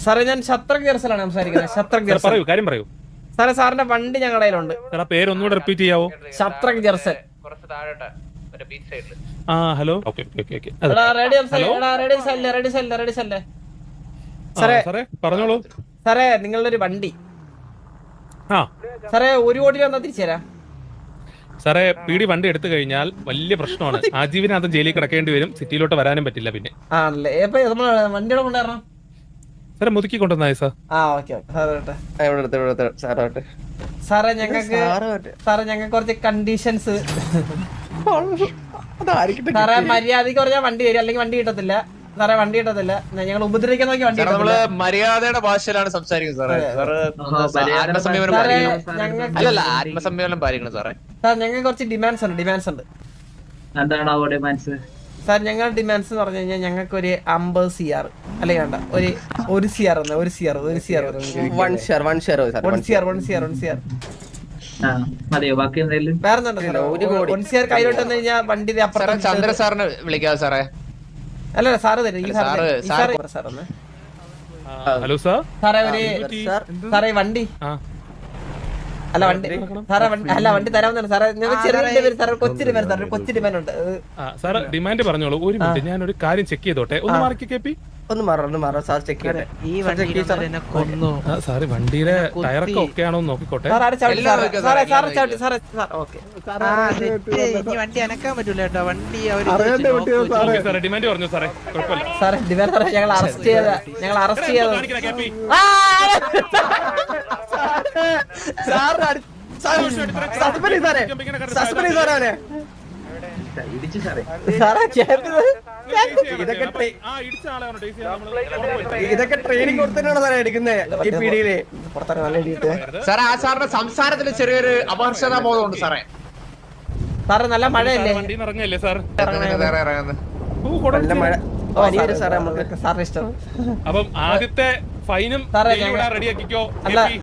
സാറേ ഞാൻ ശത്രക് ജെർസലാണ് സംസാരിക്കുന്നത്. ശത്രക് ജെർസൽ. പറയൂ, കാര്യം പറയൂ. സാറേ സാറിന്റെ വണ്ടി ഞങ്ങളുടെ കയ്യിലുണ്ട്. പേര് ഒന്നുകൂടെ റിപ്പീറ്റ് ചെയ്യാവോ? ശത്രക് ജെർസൽ. ആ ഹലോ. സാറേ പറഞ്ഞോളൂ. സാറേ നിങ്ങളുടെ ഒരു വണ്ടി സാറേ 1 കോടി വന്നാൽ തിരിച്ചുതരാം. സാറേ പീടി വണ്ടി എടുത്തു കഴിഞ്ഞാൽ വലിയ പ്രശ്നമാണ്. ആജീവനാന്തം ജയിലിൽ കിടക്കേണ്ടി വരും. സിറ്റിയിലോട്ട് വരാനും പറ്റില്ല. പിന്നെ ആണല്ലേ? നമ്മള് വണ്ടിയുടെ കൊണ്ടുവരണം. സാറേ മുതുക്കി കൊണ്ടുവന്നായി സാർ. സാറേ ഞങ്ങൾക്ക് കുറച്ച് കണ്ടീഷൻസ്. സാറേ മര്യാദക്ക് പറഞ്ഞാൽ വണ്ടി തരും, അല്ലെങ്കിൽ വണ്ടി കിട്ടത്തില്ല. സാറേ വണ്ടി കിട്ടത്തില്ല. ഞങ്ങൾ ഉപദ്രവിക്കാൻ നോക്കി വണ്ടി നമ്മള് മര്യാദയുടെ ഭാഷയിലാണ് സംസാരിക്കുന്നത് സാറേ. ആത്മസംയമനം പാലിക്കണം സാറേ. സാർ ഞങ്ങൾക്ക് കുറച്ച് ഡിമാൻഡ്സ് ഉണ്ട്. സാർ ഞങ്ങളുടെ ഡിമാൻഡ്സ് എന്ന് പറഞ്ഞു കഴിഞ്ഞാൽ ഞങ്ങൾക്ക് ഒരു 50 CR അല്ലെങ്കിൽ വേണ്ട ഒരു CR കയ്യിലോട്ട് വന്നു കഴിഞ്ഞാൽ വണ്ടി ചന്ദ്ര സാറിന് വിളിക്കാതെ സാറേ. അല്ല സാറ് തരും. Hello sir. സാറേ വണ്ടി വണ്ടി തരാവുന്നതാണ് സാറേ. ചെറിയ കൊച്ചു ഡിമാൻഡ് ഉണ്ട്. സാർ ഡിമാൻഡ് പറഞ്ഞോളൂ. ഒരു മിനിറ്റ് ഞാൻ ഒരു കാര്യം ചെക്ക് ചെയ്തോട്ടെ. ഒന്ന് മാറി കേപ്പി. സാറ് വണ്ടിയുടെ ടയറൊക്കെ ഒക്കെ ആണോ നോക്കിക്കോട്ടെ. വണ്ടി അനക്കാൻ പറ്റൂല കേട്ടോ. വണ്ടി സാറേ ഡിമാൻഡ് പറഞ്ഞു സാറേ. കുഴപ്പമില്ല സാറേ ഡിമാൻഡ് ഞങ്ങൾ അറസ്റ്റ് ചെയ്ത ഇതൊക്കെ ട്രെയിനിങ് കൊടുത്തിട്ടാണ് സാറേ എടുക്കുന്നത് ഈ പീടിയില്. സാറേ ആ സാറിന്റെ സംസാരത്തിൽ ചെറിയൊരു അപകർഷതാ ബോധമുണ്ട് സാറേ. സാറേ നല്ല മഴയല്ലേ? വണ്ടിന്ന് ഇറങ്ങല്ലേ സാർ? നല്ല മഴ സാറേ. നമുക്ക് സാറിന് ഇഷ്ടം. അപ്പം ആദ്യത്തെ ഫൈനും റെഡിയാക്കിക്കോ.